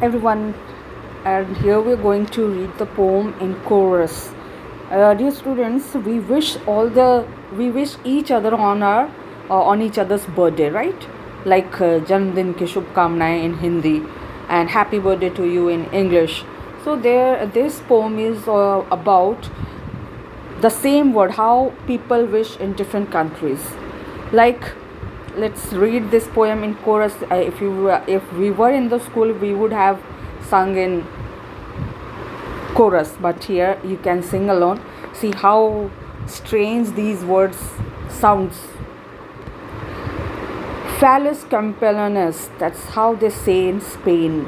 everyone, and here we're going to read the poem in chorus. Dear students, we wish each other on each other's birthday, right? Like Janmdin ki shubhkamnaएं in Hindi and happy birthday to you in English. So this poem is about the same word, how people wish in different countries. Like, let's read this poem in chorus. If we were in the school, we would have sung in chorus, but here you can sing alone. See how strange these words sounds. Phallus campelonus, that's how they say in Spain.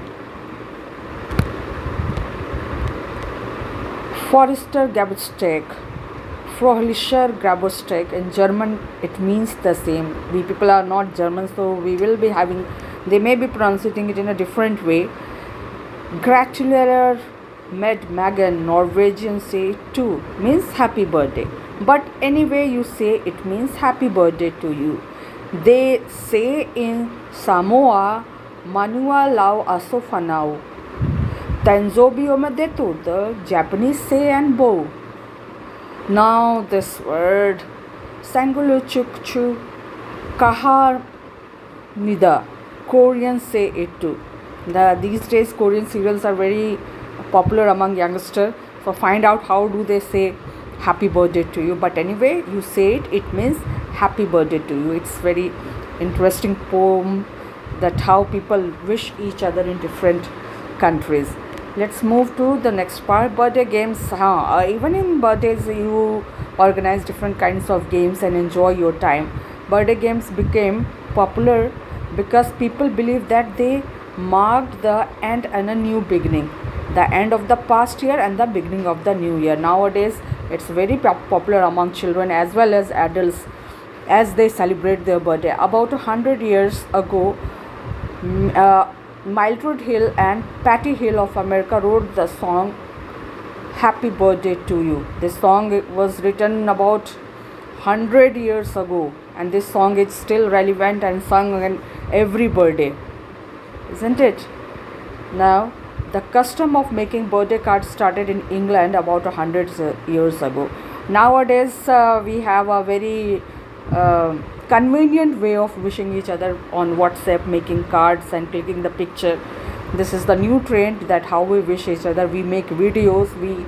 Forester Gabostek, Frohlicher Grabostek. In German, it means the same. We people are not German, so we will be having, they may be pronouncing it in a different way. Gratulerer med Magen, Norwegian say it too, means happy birthday. But anyway you say, it means happy birthday to you. They say in Samoa, Manua lau asofanau. Tanzobio medetu, the Japanese say and bow. Now this word, Sanguluchukchu, Kahar Nida, Koreans say it too. These days Korean serials are very popular among youngsters. So find out how do they say happy birthday to you. But anyway, you say it, it means happy birthday to you. It's very interesting poem that how people wish each other in different countries. Let's move to the next part. Birthday games. Even in birthdays you organize different kinds of games and enjoy your time. Birthday games became popular because people believe that they marked the end and a new beginning, the end of the past year and the beginning of the new year. Nowadays it's very popular among children as well as adults as they celebrate their birthday. About 100 years ago, Mildred Hill and Patty Hill of America wrote the song Happy Birthday to You. This song was written about 100 years ago, and this song is still relevant and sung on every birthday, isn't it? Now, the custom of making birthday cards started in England about 100 years ago. Nowadays, we have a very convenient way of wishing each other on WhatsApp, making cards and clicking the picture. This is the new trend, that how we wish each other. We make videos, we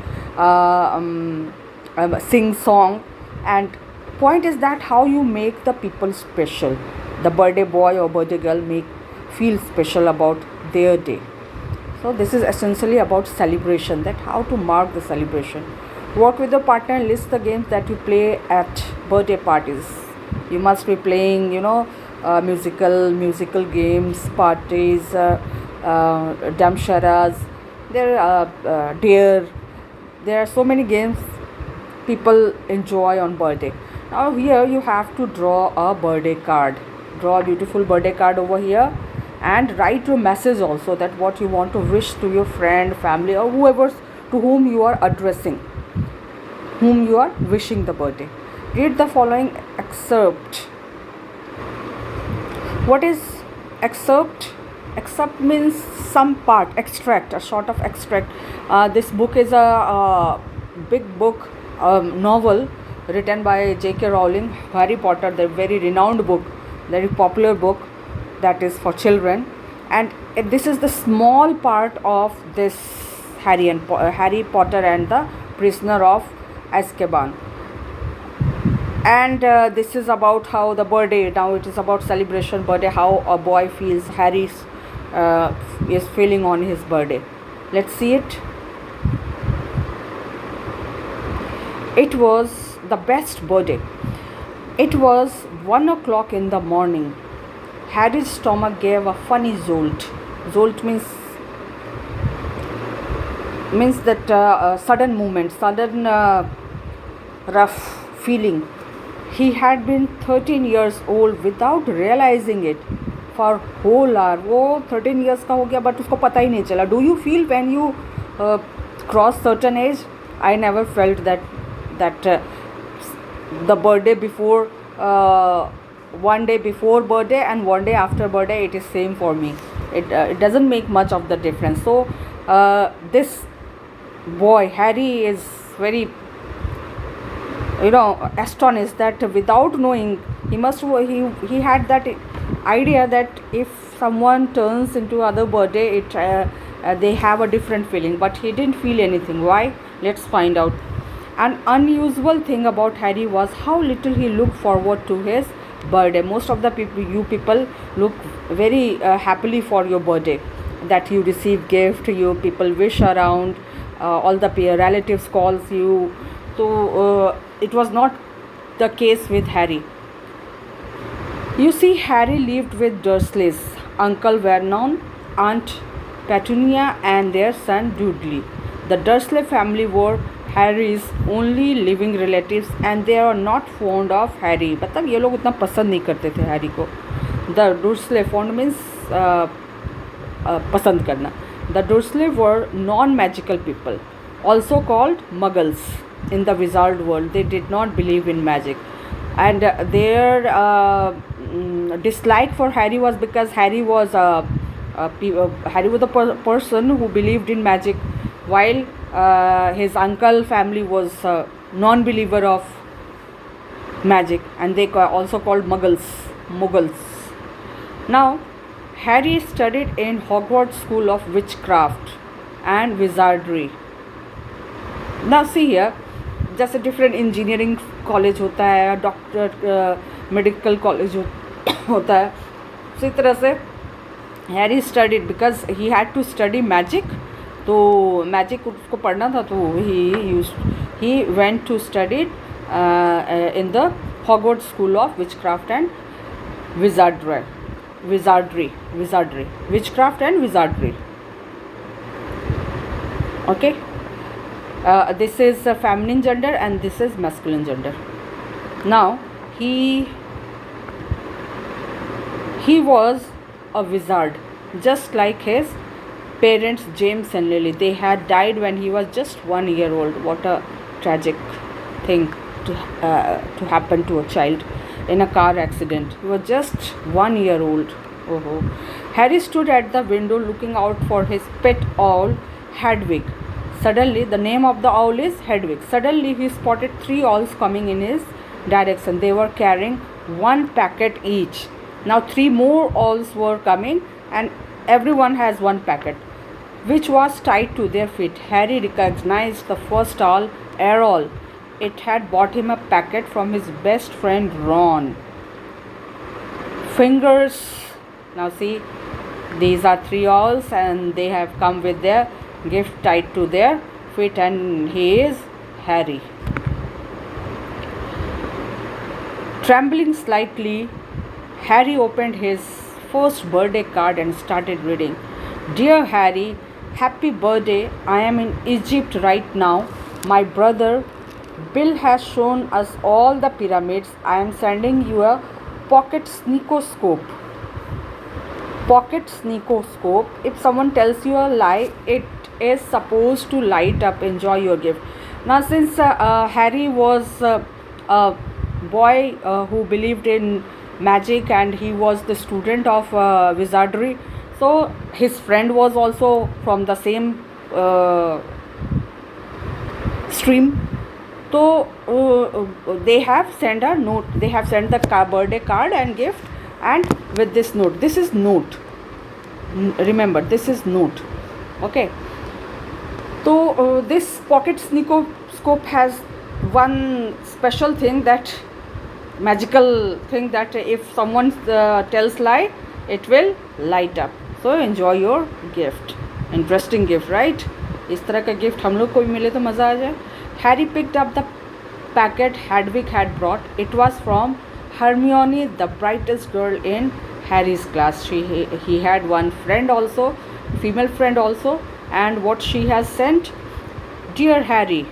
sing song, and point is that how you make the people special. The birthday boy or birthday girl feel special about their day. So this is essentially about celebration, that how to mark the celebration. Work with your partner and list the games that you play at birthday parties. You must be playing, musical games, parties, damsharas. There are dare. There are so many games people enjoy on birthday. Now here you have to draw a birthday card. Draw a beautiful birthday card over here, and write your message also, that what you want to wish to your friend, family, or whoever to whom you are addressing, whom you are wishing the birthday. Read the following excerpt. What is excerpt? Excerpt means some part, extract, a sort of extract. This book is a big book, novel written by J.K. Rowling, Harry Potter, the very renowned book, very popular book that is for children. And this is the small part of this Harry Potter and the Prisoner of Azkaban. And this is about how the birthday, now it is about celebration birthday, how a boy feels, Harry is feeling on his birthday. Let's see it. It was the best birthday. It was 1 o'clock in the morning. Harry's stomach gave a funny jolt. Jolt means that sudden movement, sudden rough feeling. He had been 13 years old without realizing it for whole hour. वो 13 years का हो गया, but उसको पता ही नहीं चला. Do you feel when you cross certain age? I never felt that the birthday before, one day before birthday and one day after birthday, it is same for me. it doesn't make much of the difference. So this boy Harry is very, astonished that without knowing, he had that idea that if someone turns into other birthday, they have a different feeling, but he didn't feel anything. Why? Let's find out. An unusual thing about Harry was how little he looked forward to his birthday. Most of the people look very happily for your birthday, that you receive gift, you people wish around, all the relatives calls you. So it was not the case with Harry. You see, Harry lived with Dursleys, Uncle Vernon, Aunt Petunia, and their son Dudley. The Dursley family were Harry's only living relatives, and they are not fond of Harry. मतलब ये लोग उतना पसंद नहीं करते थे Harry को. The Dursley fond means पसंद करना. The Dursley were non-magical people, also called Muggles in the wizard world. They did not believe in magic, and their dislike for Harry was because Harry was a person who believed in magic, while his uncle family was non-believer of magic, and they also called Muggles. Now, Harry studied in Hogwarts School of Witchcraft and Wizardry. Now see here, जैसे different engineering college होता है, doctor medical college होता है, उसी तरह से Harry studied because he had to study magic. तो magic उसको पढ़ना था, तो he went to studied in the Hogwarts school of witchcraft and wizardry, witchcraft and wizardry. Okay, this is feminine gender and this is masculine gender. Now he was a wizard, just like his parents James and Lily. They had died when he was just 1 year old. What a tragic thing to happen to a child in a car accident. He was just 1 year old. Oh. Harry stood at the window looking out for his pet owl, Hedwig. Suddenly, the name of the owl is Hedwig. Suddenly, he spotted 3 owls coming in his direction. They were carrying 1 packet each. Now 3 more owls were coming, and everyone has 1 packet, which was tied to their feet. Harry recognized the first owl, Errol. It had bought him a packet from his best friend Ron. Fingers. Now see, these are 3 owls and they have come with their gift tied to their feet, and he is Harry. Trembling slightly, Harry opened his first birthday card and started reading. Dear Harry, happy birthday. I am in Egypt right now. My brother Bill has shown us all the pyramids. I am sending you a pocket sneakoscope. Pocket sneakoscope. If someone tells you a lie, it is supposed to light up. Enjoy your gift. Now, since Harry was a boy who believed in magic and he was the student of wizardry, so his friend was also from the same stream. So they have sent a note. They have sent the birthday card and gift, and with this note. This is note. Remember, this is note. Okay. So this pocket sneakoscope has one special thing, that magical thing, that if someone tells lie, it will light up. So enjoy your gift. Interesting gift, right? इस तरह का gift हम लोग को भी मिले तो मज़ा आ जाए. Harry picked up the packet Hedwig had brought. It was from Hermione, the brightest girl in Harry's class. He had one friend also, female friend also, and what she has sent: Dear Harry,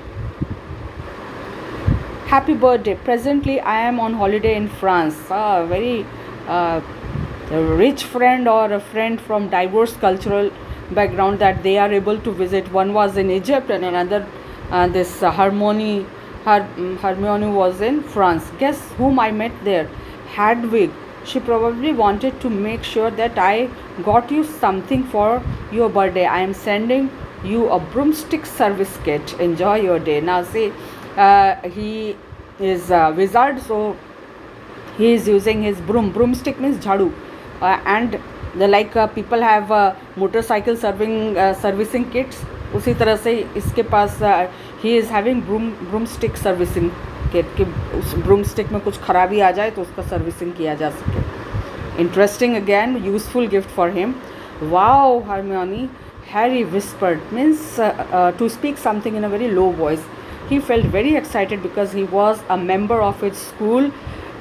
happy birthday. Presently, I am on holiday in France. A very rich friend or a friend from diverse cultural background that they are able to visit. One was in Egypt and another, this Hermione was in France. Guess whom I met there? Hedwig. She probably wanted to make sure that I got you something for your birthday. I am sending you a broomstick service kit. Enjoy your day. Now, see, he is a wizard, so he is using his broomstick means jhadu, and people have motorcycle servicing kits. उसी तरह से इसके पास ही is having broomstick servicing kit कि उस ब्रूमस्टिक में कुछ खराबी आ जाए तो उसका सर्विसिंग किया जा सके. Interesting again, useful gift for him. Wow Hermione, Harry whispered, means to speak something in a very low voice. He felt very excited because he was a member of his school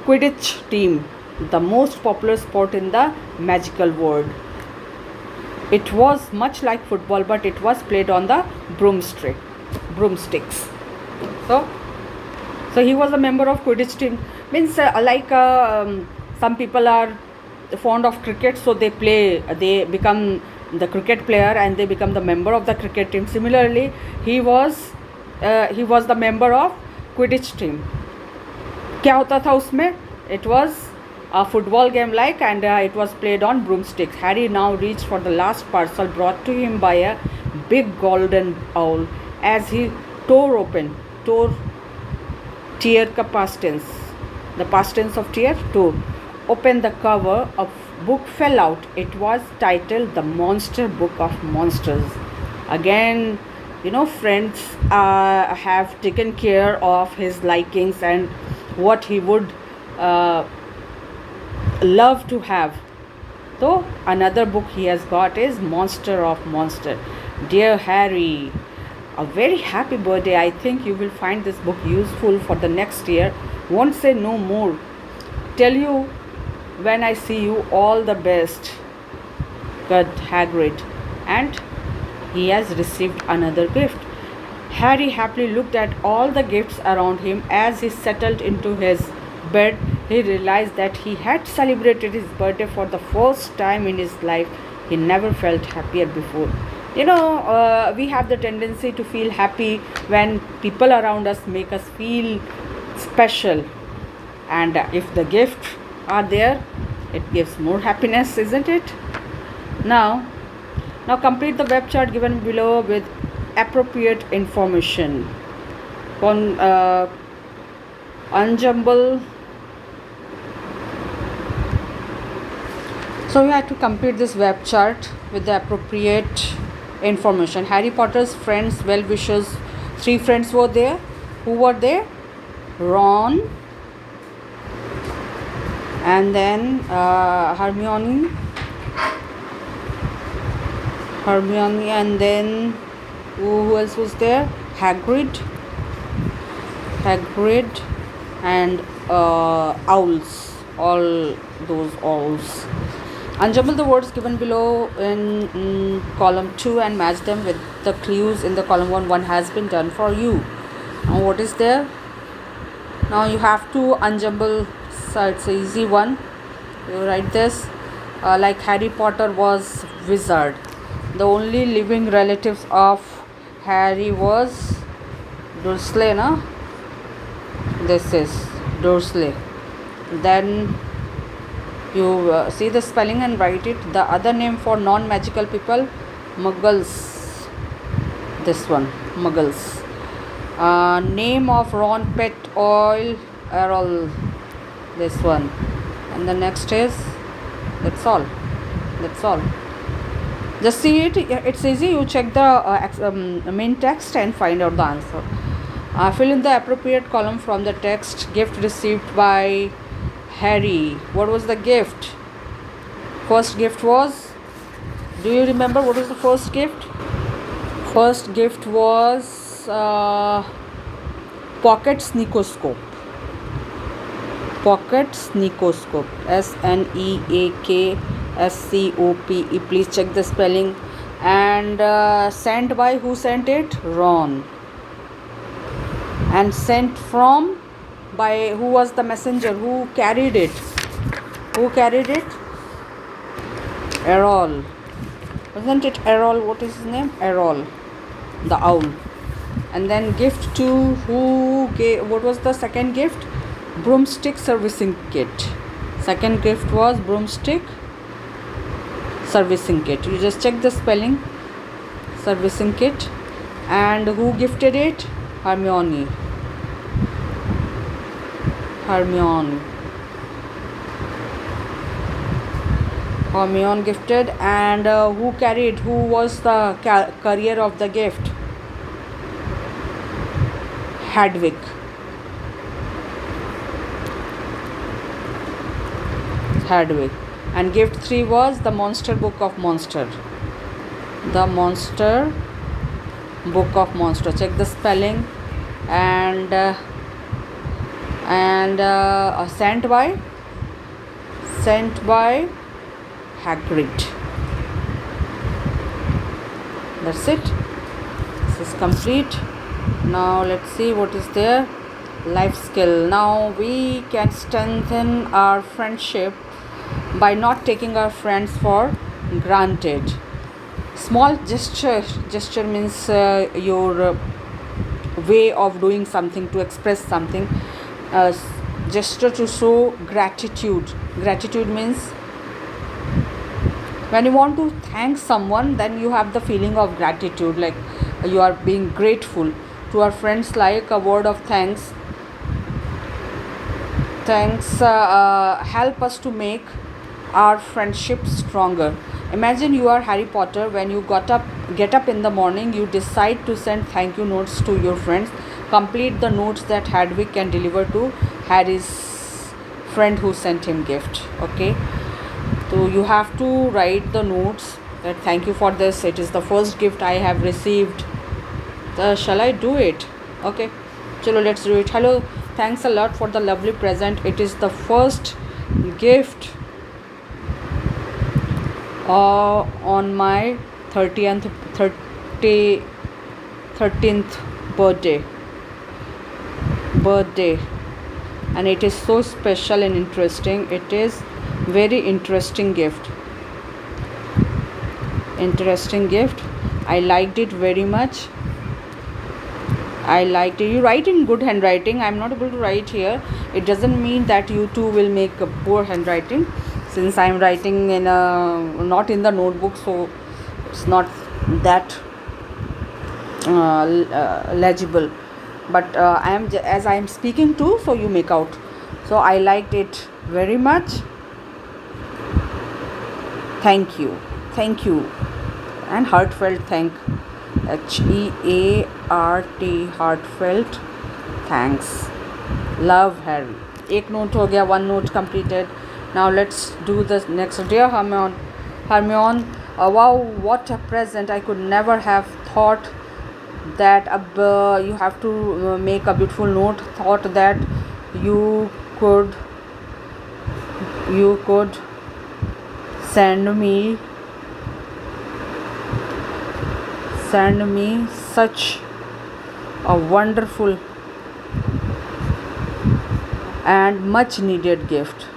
Quidditch team, the most popular sport in the magical world. It was much like football, but it was played on the broomsticks. So he was a member of Quidditch team. Means some people are fond of cricket, so they become the cricket player and they become the member of the cricket team. Similarly, he was the member of Quidditch team. क्या होता था उसमें? It was a football game and it was played on broomsticks. Harry now reached for the last parcel brought to him by a big golden owl. As he tore tear ka past tense, the past tense of tear, tore open, the cover of book fell out. It was titled The Monster Book of Monsters. Again, friends have taken care of his likings and what he would love to have. So another book he has got is Monster of Monster. Dear Harry, a very happy birthday. I think you will find this book useful for the next year. Won't say no more. Tell you when I see you, all the best. Good Hagrid. And he has received another gift. Harry happily looked at all the gifts around him. As he settled into his bed, he realized that he had celebrated his birthday for the first time in his life. He never felt happier before. We have the tendency to feel happy when people around us make us feel special. And if the gifts are there, it gives more happiness, isn't it? Now complete the web chart given below with appropriate information. Unjumble. So we have to complete this web chart with the appropriate information. Harry Potter's friends, well-wishers, 3 friends were there. Who were there? Ron, and then Hermione, and then who else was there? Hagrid, and owls. All those owls. Unjumble the words given below in column 2 and match them with the clues in the column 1. One has been done for you. Now what is there? Now you have to unjumble, so it's an easy one. You write this like Harry Potter was wizard. The only living relatives of Harry was Dursley, no? This is Dursley. Then you see the spelling and write it. The other name for non-magical people, Muggles. This one, Muggles. Name of Ron pet oil, Errol. This one. And the next is, that's all. Just see it. It's easy. You check the main text and find out the answer. Fill in the appropriate column from the text. Gift received by Harry. What was the gift? First gift was, do you remember what was the first gift? First gift was pocket sneakoscope. SNEAKSCOPE. Please check the spelling. And sent by, who sent it? Ron. And sent from, by who was the messenger? Who carried it? Errol. Wasn't it Errol? What is his name? Errol, the owl. And then gift to who gave, what was the second gift? Broomstick servicing kit. Second gift was broomstick servicing kit. You just check the spelling, servicing kit. And who gifted it? Hermione. Hermione. Hermione gifted. And who carried? Who was the carrier of the gift? Hedwig. Hedwig. And gift 3 was the Monster Book of Monster. The Monster Book of Monster. Check the spelling. And sent by Hagrid. That's it. This is complete. Now let's see what is there. Life skill. Now we can strengthen our friendship by not taking our friends for granted. Small gesture means your way of doing something, to express something. Gesture to show gratitude. Gratitude means when you want to thank someone, then you have the feeling of gratitude, like you are being grateful to our friends, like a word of thanks help us to make our friendship stronger. Imagine you are Harry Potter. When you get up in the morning, you decide to send thank you notes to your friends. Complete the notes that Hedwig can deliver to Harry's friend who sent him gift. Okay, so you have to write the notes that thank you for this. It is the first gift I have received. Shall I do it? Okay, chalo, let's do it. Hello, thanks a lot for the lovely present. It is the first gift on my 13th birthday, and it is so special and interesting. It is very interesting gift. I liked it very much. I liked it. You write in good handwriting. I'm not able to write here. It doesn't mean that you too will make a poor handwriting, since I'm writing in not in the notebook, so it's not that legible. But as I am speaking to, so you make out. So I liked it very much. Thank you, and heartfelt thank. HEART, heartfelt thanks. Love, Harry. एक note हो गया, one note completed. Now let's do the next. Dear Hermione, wow, what a present. I could never have thought that you have to make a beautiful note. Thought that you could send me such a wonderful and much needed gift.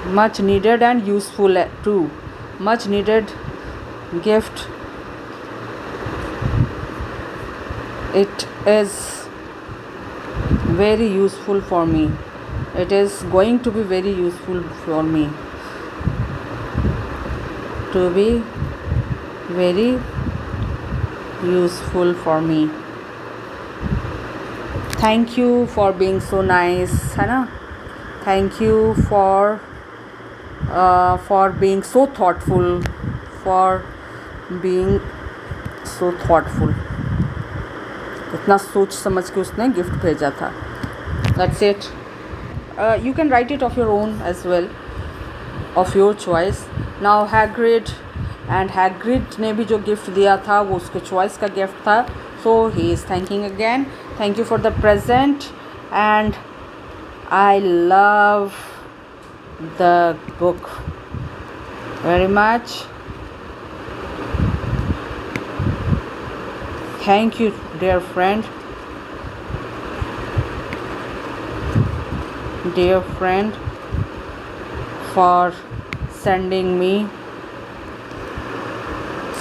Much needed and useful too. Much needed gift. It is very useful for me. It is going to be very useful for me. To be very useful for me. Thank you for being so nice, है ना? Thank you for being so thoughtful. इतना सोच समझ के उसने gift भेजा था. That's it. You can write it of your own as well, of your choice. Now Hagrid ने भी जो गिफ्ट दिया था वो उसके चॉइस का गिफ्ट था. So he is thanking again. Thank you for the present, and I love the book very much. Thank you, dear friend. For sending me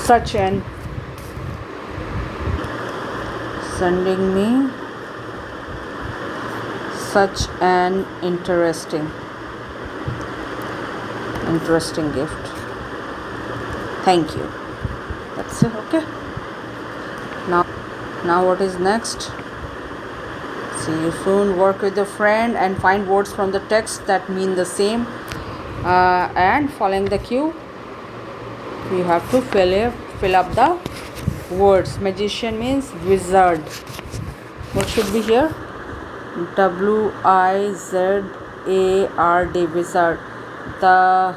such an such an interesting gift. Thank you. That's it. Okay. Now what is next? See you soon. Work with a friend and find words from the text that mean the same. And following the cue, you have to fill up the words. Magician means wizard. What should be here? WIZARD, wizard. The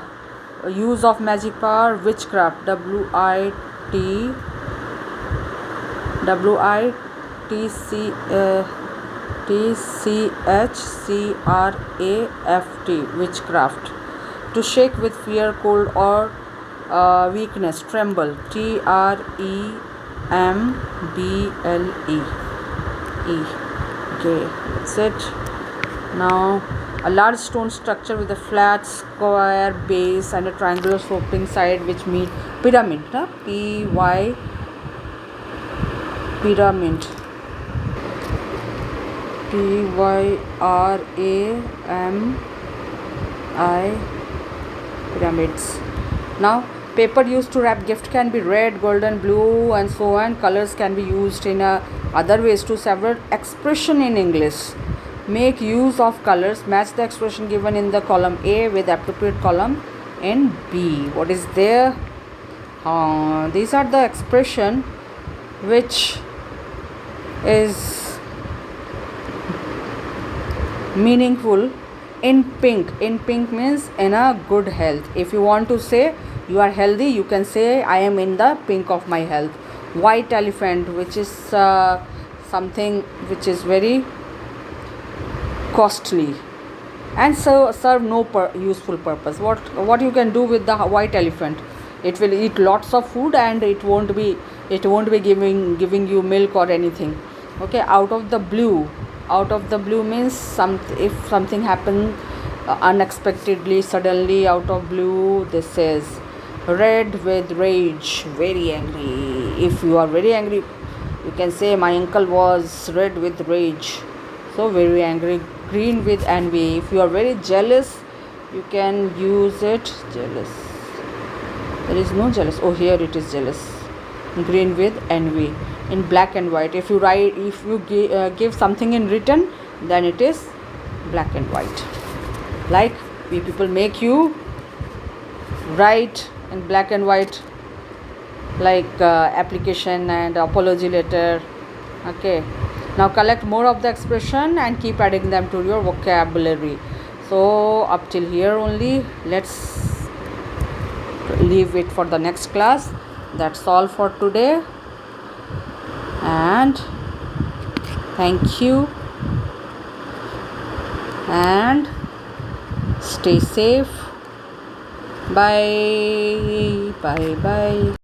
use of magic power, witchcraft. WITCHCRAFT, witchcraft. To shake with fear, cold, or weakness. Tremble. TREMBLE. Okay, that's it. Now, a large stone structure with a flat square base and a triangular sloping side which meet pyramid. Pyramid. Pyramids. Now, paper used to wrap gift can be red, golden, blue, and so on. Colors can be used in other ways to several expression in English. Make use of colors. Match the expression given in the column A with appropriate column in B. What is there? These are the expression which is meaningful in pink. In pink means in a good health. If you want to say you are healthy, you can say I am in the pink of my health. White elephant, which is something which is very costly and so serve no useful purpose. What you can do with the white elephant? It will eat lots of food and it won't be giving you milk or anything. Okay, out of the blue means if something happens unexpectedly, suddenly, out of blue. This is red with rage, very angry. If you are very angry, you can say my uncle was red with rage, so very angry. Green with envy. If you are very jealous, you can use it. Jealous, there is no jealous. Oh, here it is jealous. Green with envy. In black and white, if you give something in written, then it is black and white. Like we people make you write in black and white, like application and apology letter. Okay, now collect more of the expression and keep adding them to your vocabulary. So up till here only, let's leave it for the next class. That's all for today, and thank you and stay safe. Bye.